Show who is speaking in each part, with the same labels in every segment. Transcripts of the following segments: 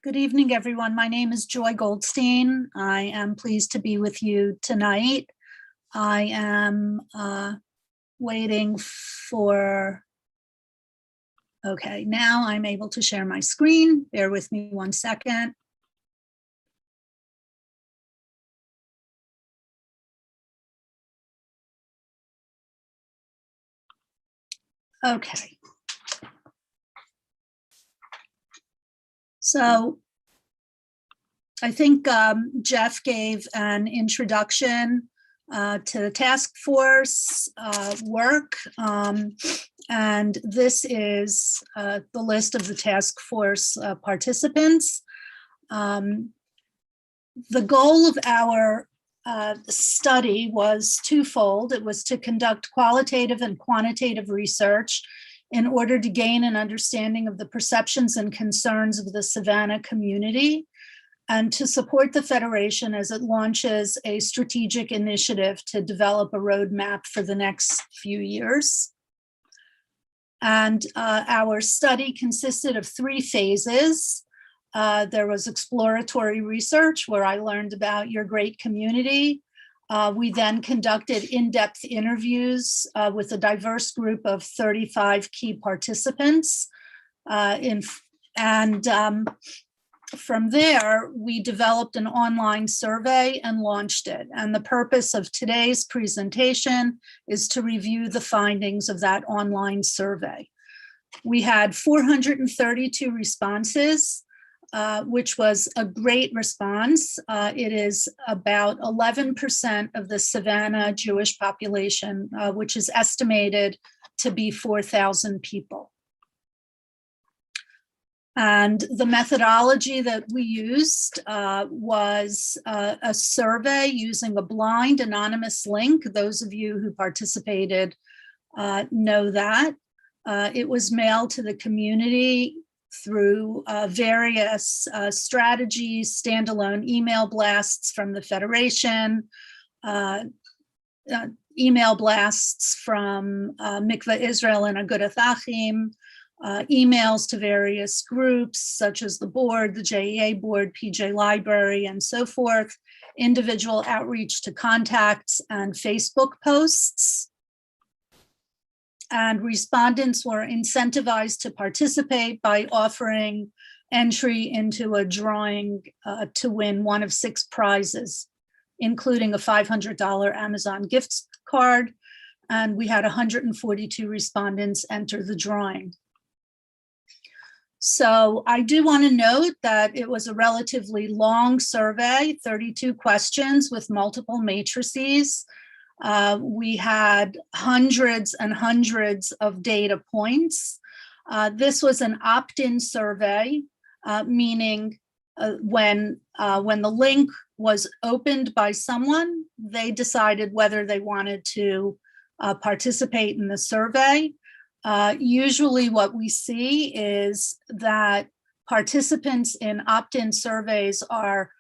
Speaker 1: Good evening, everyone. My name is Joy Goldstein. I am pleased to be with you tonight. I am waiting for, okay, now I'm able to share my screen. Bear with me 1 second. Okay. So I think Jeff gave an introduction to the task force work. And this is the list of the task force participants. The goal of our study was twofold. It was to conduct qualitative and quantitative research in order to gain an understanding of the perceptions and concerns of the Savannah community, and to support the Federation as it launches a strategic initiative to develop a roadmap for the next few years. And our study consisted of 3 phases. There was exploratory research, where I learned about your great community. We then conducted in-depth interviews with a diverse group of 35 key participants. From there, we developed an online survey and launched it. And the purpose of today's presentation is to review the findings of that online survey. We had 432 responses. which was a great response. It is about 11% of the Savannah Jewish population, which is estimated to be 4,000 people. And the methodology that we used was a survey using a blind anonymous link. Those of you who participated know that. It was mailed to the community through various strategies, standalone email blasts from the Federation, email blasts from Mikveh Israel and Agudath Achim, emails to various groups such as the board, the JEA board, PJ Library, and so forth, individual outreach to contacts, and Facebook posts. And respondents were incentivized to participate by offering entry into a drawing to win one of 6 prizes, including a $500 Amazon gift card. And we had 142 respondents enter the drawing. So I do want to note that it was a relatively long survey, 32 questions with multiple matrices. We had hundreds and hundreds of data points. This was an opt-in survey, meaning when the link was opened by someone, they decided whether they wanted to participate in the survey. Usually what we see is that participants in opt-in surveys are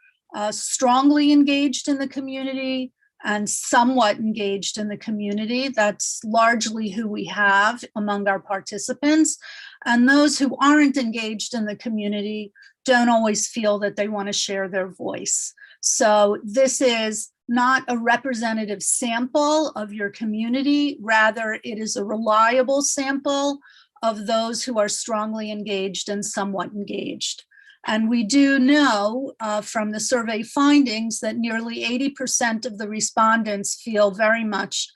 Speaker 1: strongly engaged in the community and somewhat engaged in the community. That's largely who we have among our participants. And those who aren't engaged in the community don't always feel that they want to share their voice. So this is not a representative sample of your community. Rather, it is a reliable sample of those who are strongly engaged and somewhat engaged. And we do know from the survey findings that nearly 80% of the respondents feel very much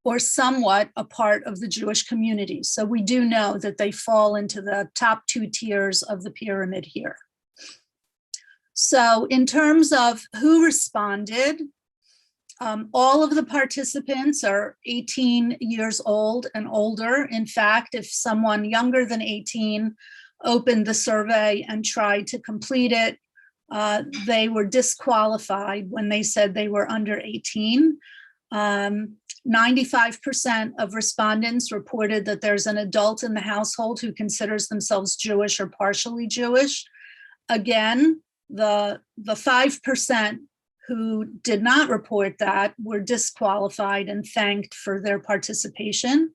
Speaker 1: or somewhat a part of the Jewish community. So we do know that they fall into the top 2 tiers of the pyramid here. So in terms of who responded, all of the participants are 18 years old and older. In fact, if someone younger than 18 opened the survey and tried to complete it, they were disqualified when they said they were under 18. 95% of respondents reported that there's an adult in the household who considers themselves Jewish or partially Jewish. Again, the 5% who did not report that were disqualified and thanked for their participation.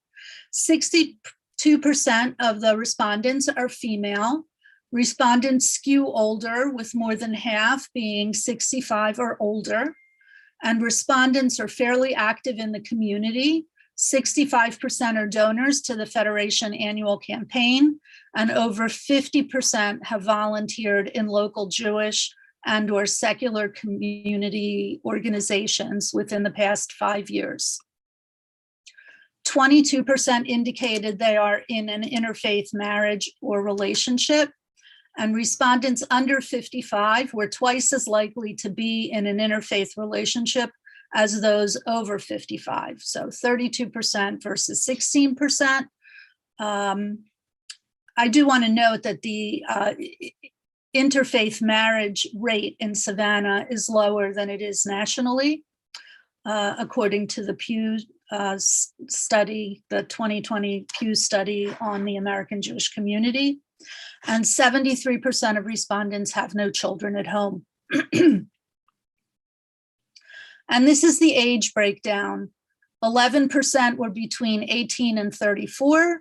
Speaker 1: 62% of the respondents are female. Respondents skew older, with more than half being 65 or older. And respondents are fairly active in the community. 65% are donors to the Federation annual campaign, and over 50% have volunteered in local Jewish and or secular community organizations within the past 5 years. 22% indicated they are in an interfaith marriage or relationship, and respondents under 55 were twice as likely to be in an interfaith relationship as those over 55. So 32% versus 16%. I do want to note that the interfaith marriage rate in Savannah is lower than it is nationally, according to the Pew study, the 2020 Pew study on the American Jewish community. And 73% of respondents have no children at home. And this is the age breakdown. 11% were between 18 and 34.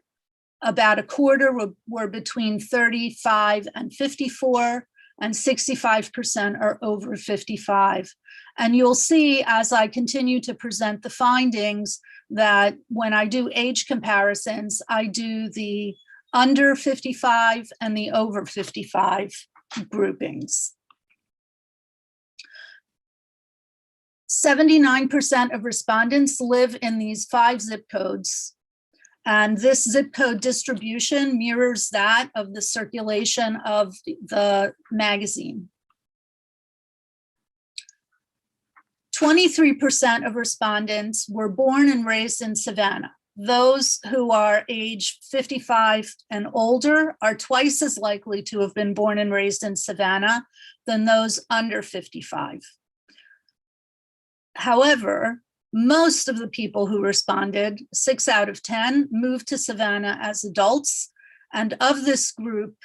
Speaker 1: About a quarter were between 35 and 54, and 65% are over 55. And you'll see as I continue to present the findings that when I do age comparisons, I do the under 55 and the over 55 groupings. 79% of respondents live in these 5 zip codes, And this zip code distribution mirrors that of the circulation of the magazine. 23% of respondents were born and raised in Savannah. Those who are age 55 and older are twice as likely to have been born and raised in Savannah than those under 55. However, most of the people who responded, 6 out of 10, moved to Savannah as adults. And of this group,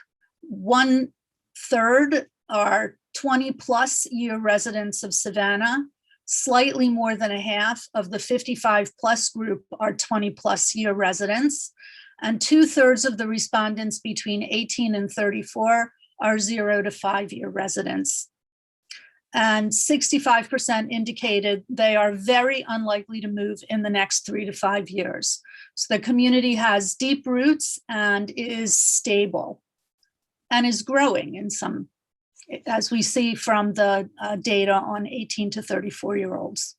Speaker 1: 1/3 are 20+ year residents of Savannah. Slightly more than a half of the 55+ group are 20+ year residents, and 2/3 of the respondents between 18 and 34 are 0 to 5 year residents. And 65% indicated they are very unlikely to move in the next 3 to 5 years. So the community has deep roots and is stable and is growing in some, as we see from the data on 18 to 34-year-olds.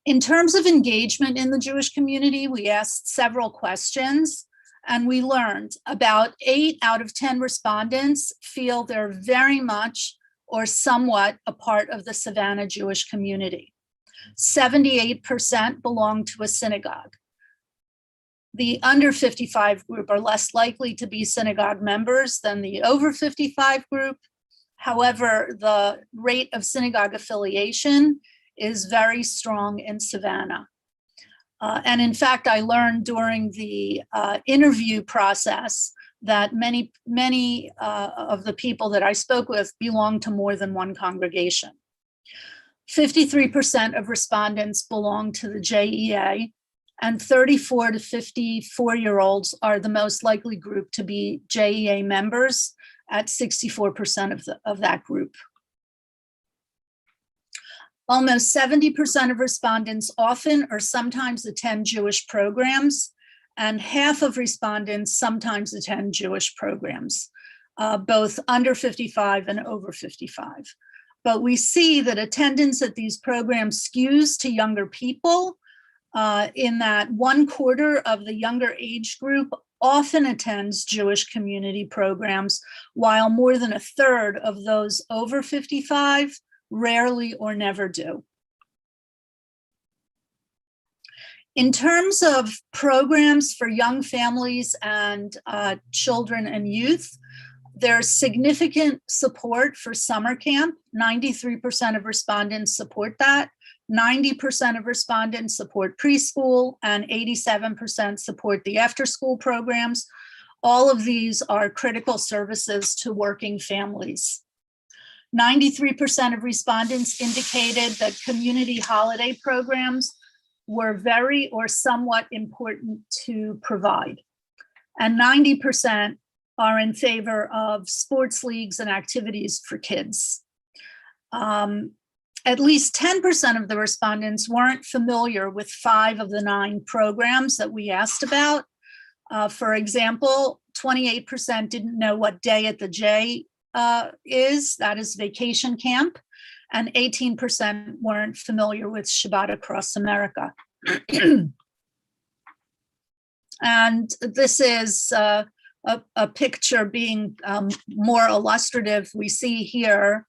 Speaker 1: In terms of engagement in the Jewish community, we asked several questions, and we learned about 8 out of 10 respondents feel they're very much or somewhat a part of the Savannah Jewish community. 78% belong to a synagogue. The under 55 group are less likely to be synagogue members than the over 55 group. However, the rate of synagogue affiliation is very strong in Savannah. And in fact, I learned during the interview process that many of the people that I spoke with belong to more than one congregation. 53% of respondents belong to the JEA, and 34 to 54-year-olds are the most likely group to be JEA members at 64% of that group. Almost 70% of respondents often or sometimes attend Jewish programs, and half of respondents sometimes attend Jewish programs, both under 55 and over 55. But we see that attendance at these programs skews to younger people, in that 1/4 of the younger age group often attends Jewish community programs, while more than 1/3 of those over 55 rarely or never do. In terms of programs for young families and children and youth, there's significant support for summer camp. 93% of respondents support that. 90% of respondents support preschool, and 87% support the after-school programs. All of these are critical services to working families. 93% of respondents indicated that community holiday programs were very or somewhat important to provide. And 90% are in favor of sports leagues and activities for kids. At least 10% of the respondents weren't familiar with 5 of the 9 programs that we asked about. For example, 28% didn't know what Day at the J is, that is vacation camp, and 18% weren't familiar with Shabbat Across America. And this is a picture being more illustrative. We see here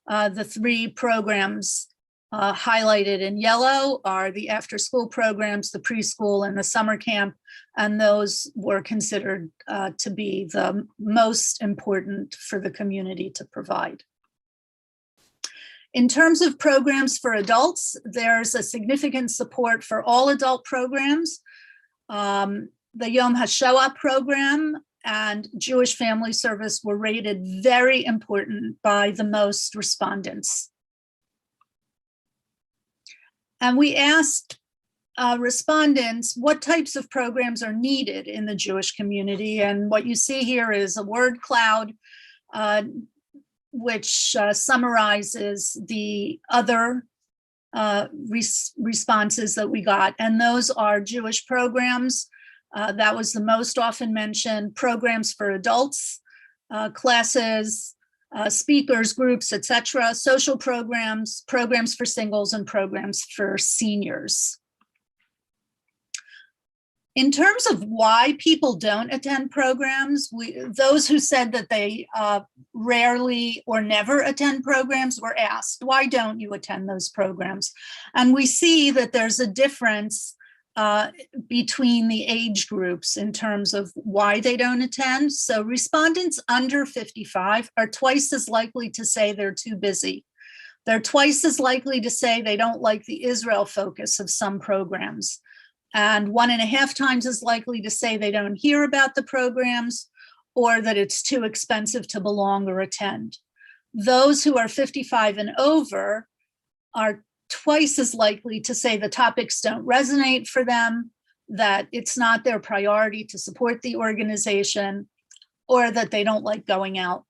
Speaker 1: the 3 programs highlighted in yellow are the after-school programs, the preschool, and the summer camp, and those were considered to be the most important for the community to provide. In terms of programs for adults, there's a significant support for all adult programs. The Yom HaShoah program and Jewish Family Service were rated very important by the most respondents. And we asked respondents what types of programs are needed in the Jewish community. And what you see here is a word cloud, which summarizes the other responses that we got. And those are Jewish programs. That was the most often mentioned, programs for adults, classes, speakers, groups, etc., social programs, programs for singles, and programs for seniors. In terms of why people don't attend programs, those who said that they rarely or never attend programs were asked, why don't you attend those programs? And we see that there's a difference between the age groups in terms of why they don't attend. So respondents under 55 are twice as likely to say they're too busy. They're twice as likely to say they don't like the Israel focus of some programs, and 1.5 times as likely to say they don't hear about the programs or that it's too expensive to belong or attend. Those who are 55 and over are twice as likely to say the topics don't resonate for them, that it's not their priority to support the organization, or that they don't like going out.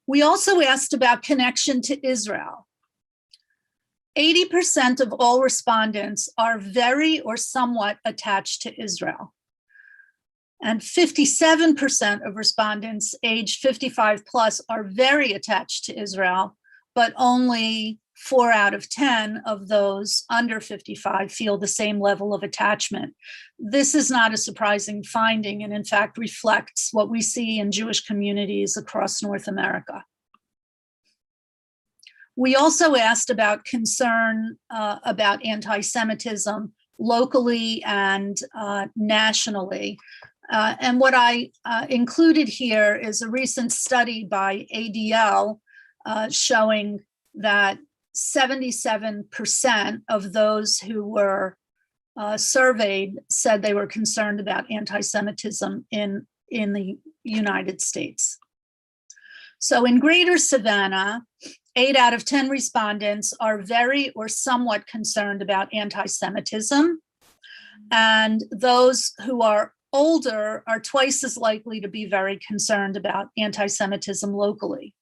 Speaker 1: We also asked about connection to Israel. 80% of all respondents are very or somewhat attached to Israel. And 57% of respondents aged 55 plus are very attached to Israel, but only 4 out of 10 of those under 55 feel the same level of attachment. This is not a surprising finding, and in fact reflects what we see in Jewish communities across North America. We also asked about concern about anti-Semitism locally and nationally. And what I included here is a recent study by ADL showing that 77% of those who were surveyed said they were concerned about anti-Semitism in the United States. So in Greater Savannah, 8 out of 10 respondents are very or somewhat concerned about anti-Semitism. And those who are older are twice as likely to be very concerned about anti-Semitism locally.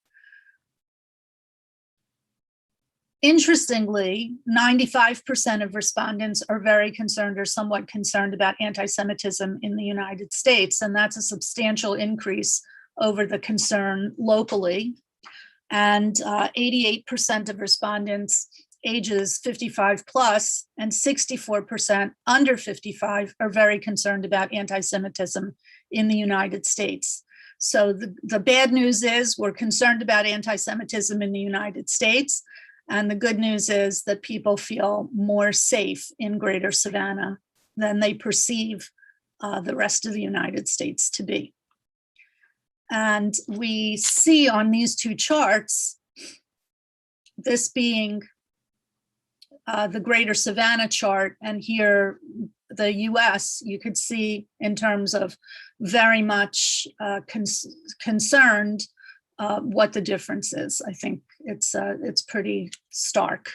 Speaker 1: Interestingly, 95% of respondents are very concerned or somewhat concerned about anti-Semitism in the United States, and that's a substantial increase over the concern locally. And 88% of respondents ages 55 plus and 64% under 55 are very concerned about anti-Semitism in the United States. So the bad news is we're concerned about anti-Semitism in the United States. And the good news is that people feel more safe in Greater Savannah than they perceive the rest of the United States to be. And we see on these two charts, this being the Greater Savannah chart, and here the US, you could see in terms of very much concerned what the difference is. I think it's pretty stark.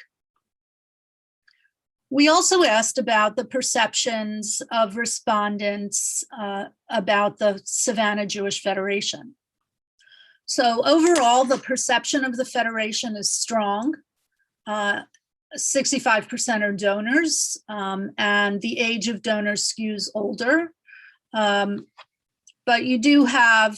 Speaker 1: We also asked about the perceptions of respondents about the Savannah Jewish Federation. So overall, the perception of the Federation is strong. 65% are donors, and the age of donors skews older. But you do have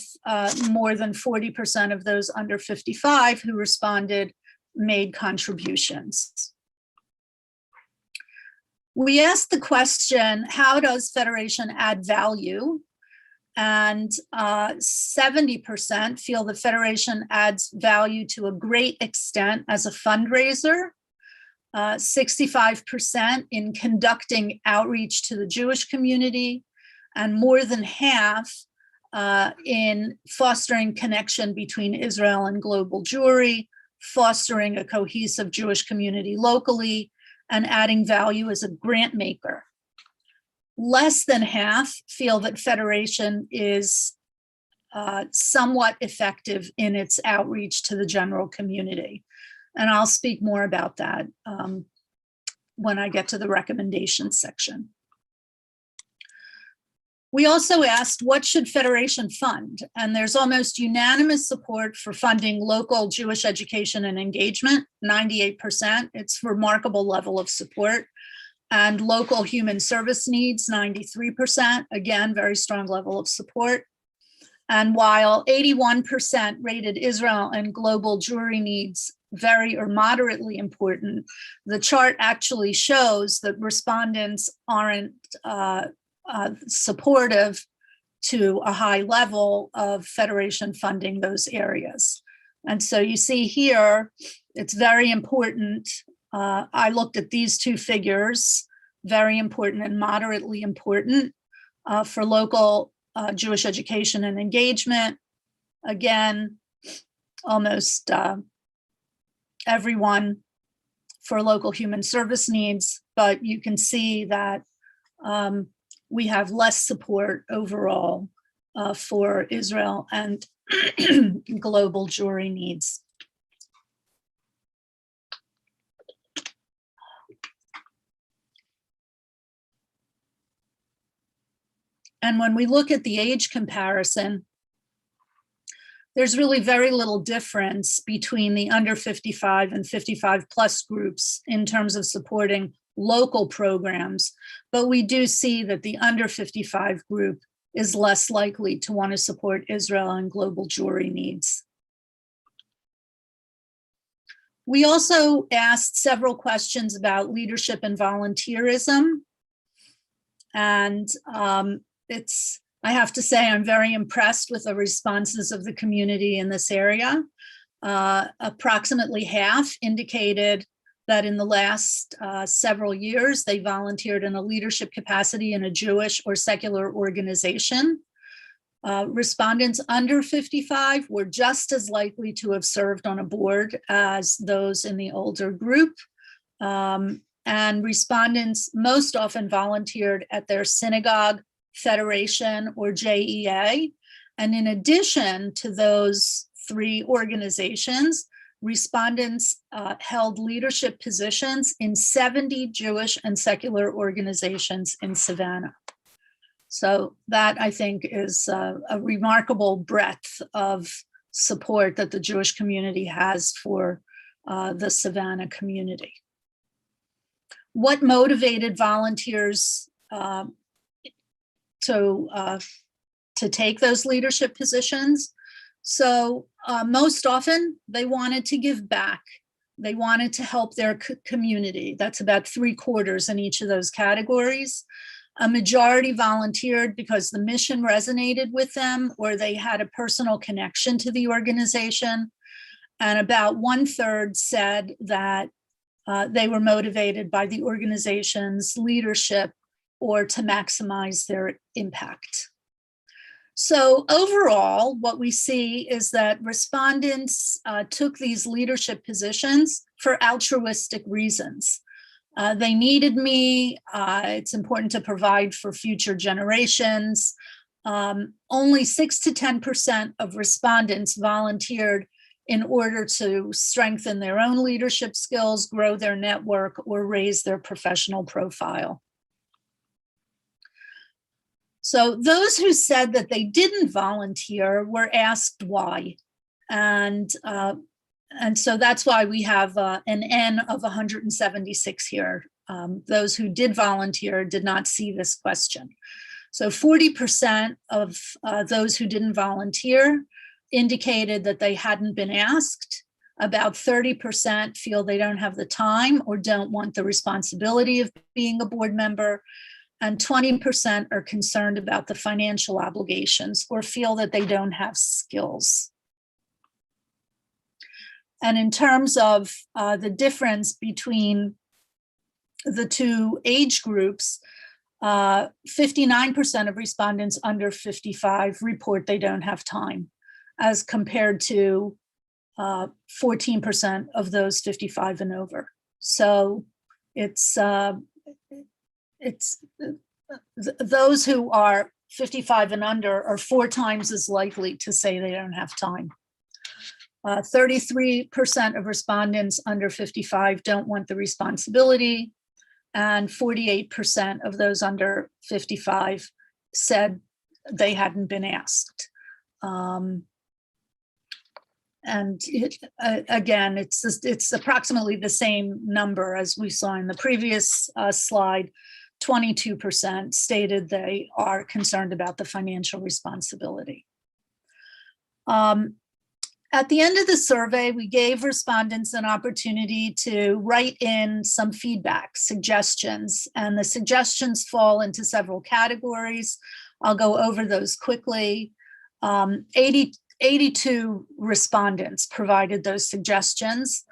Speaker 1: more than 40% of those under 55 who responded made contributions. We asked the question, how does Federation add value? And 70% feel the Federation adds value to a great extent as a fundraiser, 65% in conducting outreach to the Jewish community, and more than half in fostering connection between Israel and global Jewry, fostering a cohesive Jewish community locally, and adding value as a grant maker. Less than half feel that Federation is somewhat effective in its outreach to the general community. And I'll speak more about that when I get to the recommendations section. We also asked, what should Federation fund? And there's almost unanimous support for funding local Jewish education and engagement, 98%. It's a remarkable level of support. And local human service needs, 93%. Again, very strong level of support. And while 81% rated Israel and global Jewry needs very or moderately important, the chart actually shows that respondents aren't supportive to a high level of Federation funding those areas. And so you see here, it's very important. I looked at these two figures, very important and moderately important for local Jewish education and engagement. Again, almost everyone for local human service needs, but you can see that we have less support overall for Israel and global Jewry needs. And when we look at the age comparison, there's really very little difference between the under 55 and 55 plus groups in terms of supporting local programs, but we do see that the under 55 group is less likely to want to support Israel and global Jewry needs. We also asked several questions about leadership and volunteerism. And I have to say, I'm very impressed with the responses of the community in this area. Approximately half indicated that in the last several years, they volunteered in a leadership capacity in a Jewish or secular organization. Respondents under 55 were just as likely to have served on a board as those in the older group. And respondents most often volunteered at their synagogue, federation, or JEA. And in addition to those three organizations, respondents held leadership positions in 70 Jewish and secular organizations in Savannah. So that, I think, is a remarkable breadth of support that the Jewish community has for the Savannah community. What motivated volunteers to take those leadership positions? So most often they wanted to give back. They wanted to help their community. That's about 3/4 in each of those categories. A majority volunteered because the mission resonated with them or they had a personal connection to the organization. And about 1/3 said that they were motivated by the organization's leadership or to maximize their impact. So overall, what we see is that respondents took these leadership positions for altruistic reasons. They needed me. It's important to provide for future generations. Only 6 to 10% of respondents volunteered in order to strengthen their own leadership skills, grow their network, or raise their professional profile. So those who said that they didn't volunteer were asked why. And so that's why we have an N of 176 here. Those who did volunteer did not see this question. So 40% of those who didn't volunteer indicated that they hadn't been asked. About 30% feel they don't have the time or don't want the responsibility of being a board member. And 20% are concerned about the financial obligations or feel that they don't have skills. And in terms of the difference between the two age groups, 59% of respondents under 55 report they don't have time, as compared to 14% of those 55 and over. So it's those who are 55 and under are 4 times as likely to say they don't have time. 33% of respondents under 55 don't want the responsibility, and 48% of those under 55 said they hadn't been asked. Again, it's approximately the same number as we saw in the previous slide. 22% stated they are concerned about the financial responsibility. At the end of the survey, we gave respondents an opportunity to write in some feedback, suggestions, and the suggestions fall into several categories. I'll go over those quickly. 82 respondents provided those suggestions.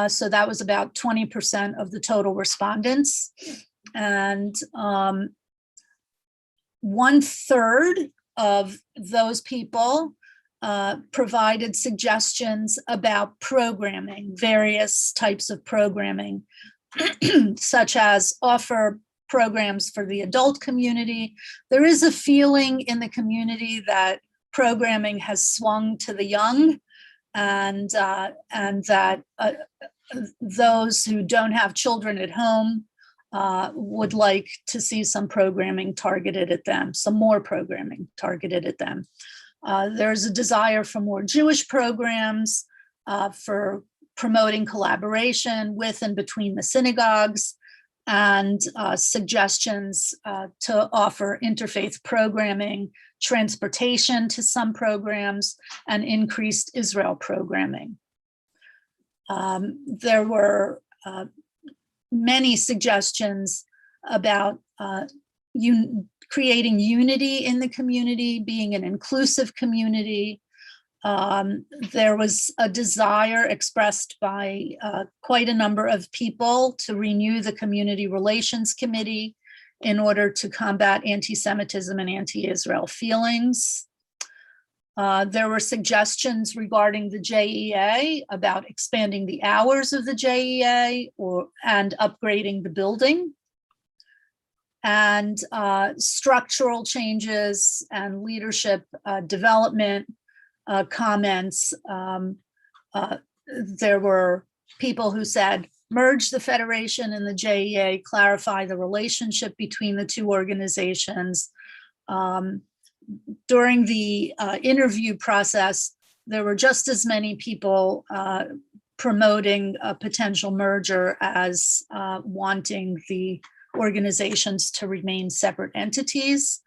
Speaker 1: So that was about 20% of the total respondents. And 1/3 of those people provided suggestions about programming, various types of programming, such as offer programs for the adult community. There is a feeling in the community that programming has swung to the young, and that those who don't have children at home would like to see some programming targeted at them, some more programming targeted at them. There's a desire for more Jewish programs, for promoting collaboration with and between the synagogues, and suggestions to offer interfaith programming, transportation to some programs, and increased Israel programming. There were many suggestions about creating unity in the community, being an inclusive community. There was a desire expressed by quite a number of people to renew the Community Relations Committee in order to combat anti-Semitism and anti-Israel feelings. There were suggestions regarding the JEA about expanding the hours of the JEA and upgrading the building. And structural changes and leadership development comments. There were people who said, merge the Federation and the JEA, clarify the relationship between the two organizations. During the interview process, there were just as many people promoting a potential merger as wanting the organizations to remain separate entities.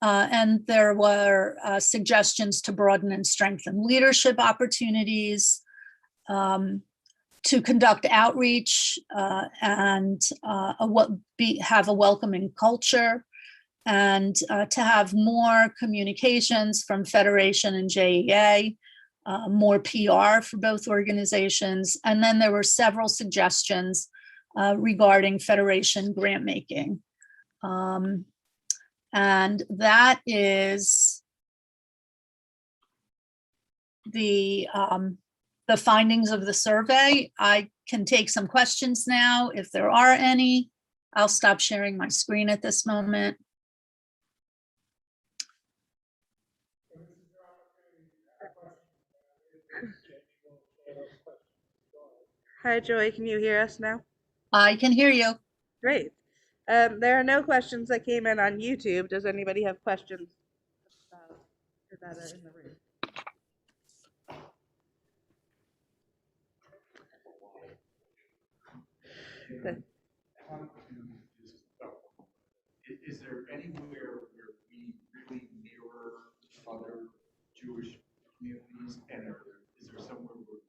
Speaker 1: And there were suggestions to broaden and strengthen leadership opportunities, to conduct outreach and have a welcoming culture, and to have more communications from Federation and JEA, more PR for both organizations. And then there were several suggestions regarding Federation grant making. And that is the findings of the survey. I can take some questions now if there are any. I'll stop sharing my screen at this moment.
Speaker 2: Hi, Joy. Can you hear us now?
Speaker 1: I can hear you.
Speaker 2: Great. There are no questions that came in on YouTube. Does anybody have questions that are in the room?
Speaker 3: Is there anywhere where we really mirror other Jewish communities, and is there somewhere where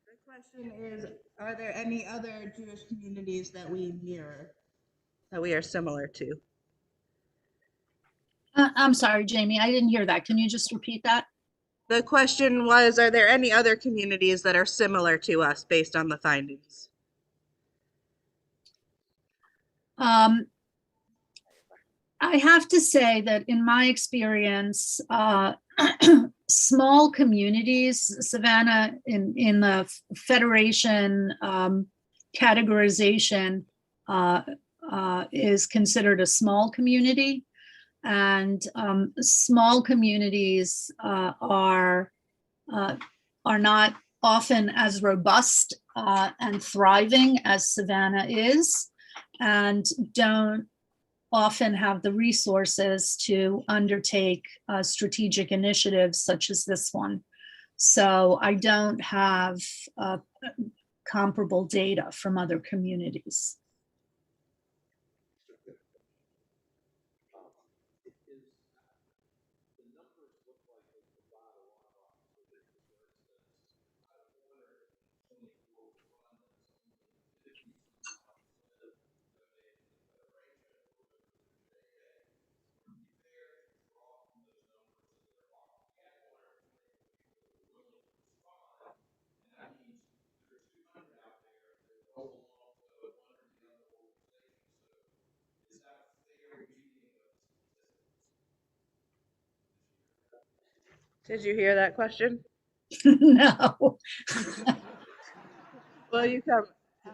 Speaker 2: The question is, are there any other Jewish communities that we mirror, that we are similar to?
Speaker 1: I'm sorry, Jamie, I didn't hear that. Can you just repeat that?
Speaker 2: The question was, are there any other communities that are similar to us based on the findings?
Speaker 1: I have to say that in my experience, small communities, Savannah, in the Federation categorization, is considered a small community. And small communities are not often as robust and thriving as Savannah is, and don't often have the resources to undertake strategic initiatives such as this one. So I don't have comparable data from other communities.
Speaker 2: Did you hear that question?
Speaker 1: No.
Speaker 2: Will you come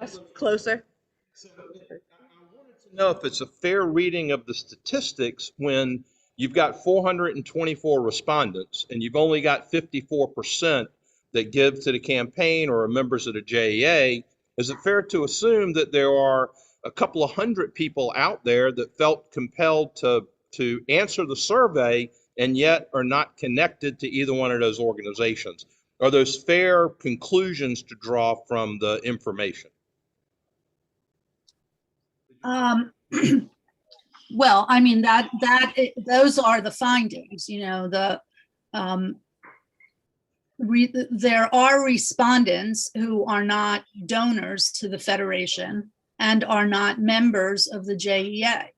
Speaker 2: ask closer?
Speaker 4: Know if it's a fair reading of the statistics when you've got 424 respondents and you've only got 54% that give to the campaign or are members of the JEA. Is it fair to assume that there are a couple of hundred people out there that felt compelled to answer the survey and yet are not connected to either one of those organizations? Are those fair conclusions to draw from the information?
Speaker 1: Well, I mean, those are the findings, you know, there are respondents who are not donors to the Federation and are not members of the JEA.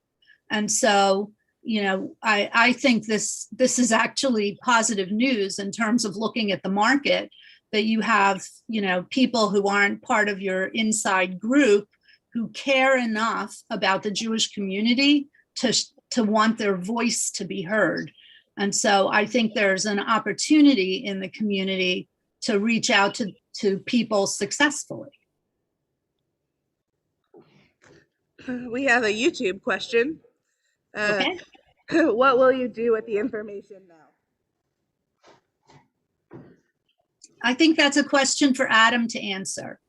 Speaker 1: And so, you know, I think this is actually positive news in terms of looking at the market, that you have, you know, people who aren't part of your inside group who care enough about the Jewish community to want their voice to be heard. And so I think there's an opportunity in the community to reach out to people successfully.
Speaker 2: We have a YouTube question.
Speaker 1: Okay.
Speaker 2: What will you do with the information now?
Speaker 1: I think that's a question for Adam to answer.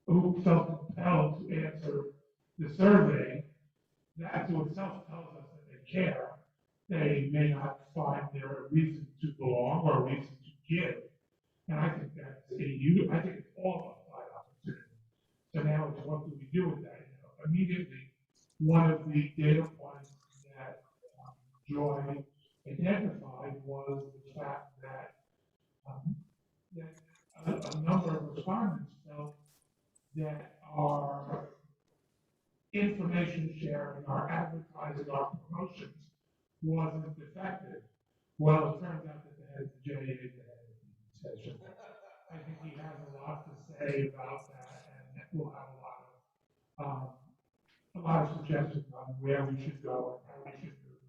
Speaker 5: Who felt compelled to answer the survey, that to itself tells us that they care. They may not find there a reason to belong or a reason to give. And I think that's I think it's all upside opportunity. So now it's what do we do with that? You know, immediately, one of the data points that Joy identified was the fact that, that a number of respondents felt that our information sharing, our advertising, our promotions wasn't effective. Well, it turns out that the head of the JEA is the head of the session. I think he has a lot to say about that, and we'll have a lot of suggestions on where we should go and how we should move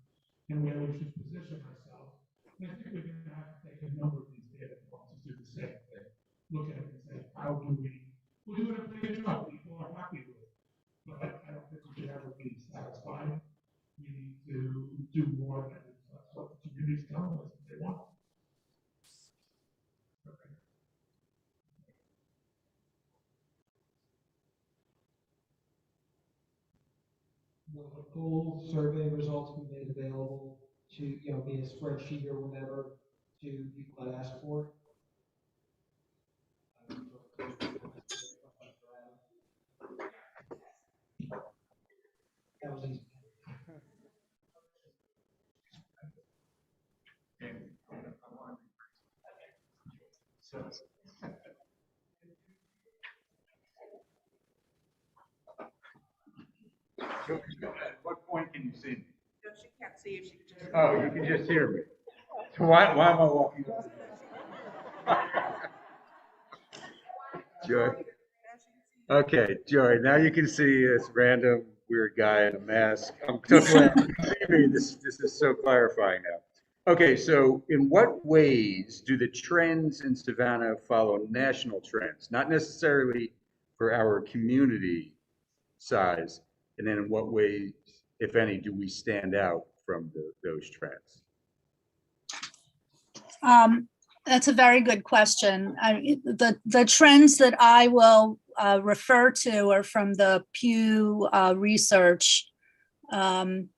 Speaker 5: and where we should position ourselves. And I think we're going to have to take a number of these data points and do the same thing. Look at it and say, how do we're doing a pretty good job. People are happy with it. But I don't think we should ever be satisfied. We need to do more than that's what the community's telling us they want. Okay.
Speaker 6: Will the full survey results be made available to, you know, be a spreadsheet or whatever to people that ask for it? That was easy.
Speaker 3: At what point can you see me?
Speaker 2: No, she can't see you. She can just.
Speaker 3: Oh, you can just hear me. So why am I walking? Joy. Okay, Joy, now you can see this random weird guy in a mask. I'm so glad you can see me. This is so clarifying now. Okay, so in what ways do the trends in Savannah follow national trends? Not necessarily for our community size, and then in what ways, if any, do we stand out from those trends?
Speaker 1: That's a very good question. The trends that I will refer to are from the Pew research on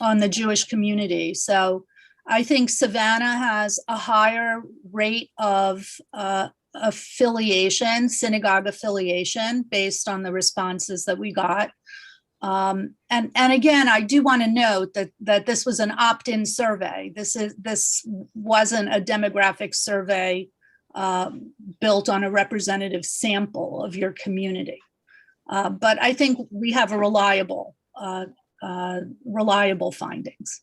Speaker 1: the Jewish community. So I think Savannah has a higher rate of affiliation, synagogue affiliation, based on the responses that we got. And again, I do want to note that this was an opt-in survey. This wasn't a demographic survey built on a representative sample of your community. But I think we have a reliable findings.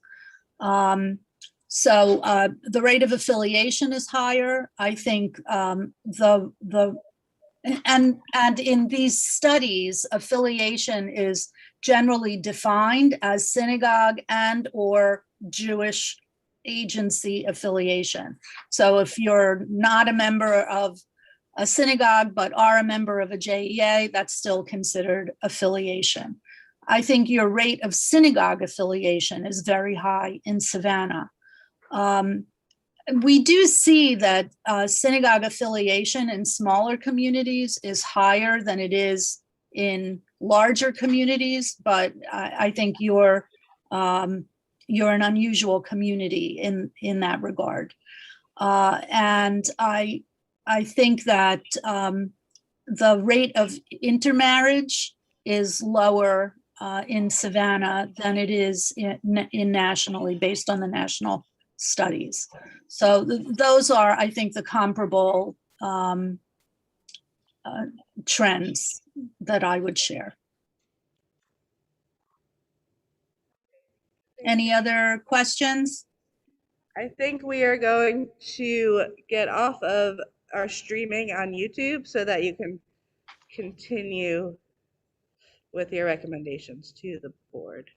Speaker 1: So the rate of affiliation is higher. I think and in these studies, affiliation is generally defined as synagogue and or Jewish agency affiliation. So if you're not a member of a synagogue but are a member of a JEA, that's still considered affiliation. I think your rate of synagogue affiliation is very high in Savannah. We do see that synagogue affiliation in smaller communities is higher than it is in larger communities, but I think you're an unusual community in that regard. And I think that the rate of intermarriage is lower in Savannah than it is in nationally, based on the national studies. So those are, I think, the comparable trends that I would share. Any other questions?
Speaker 2: I think we are going to get off of our streaming on YouTube so that you can continue with your recommendations to the board.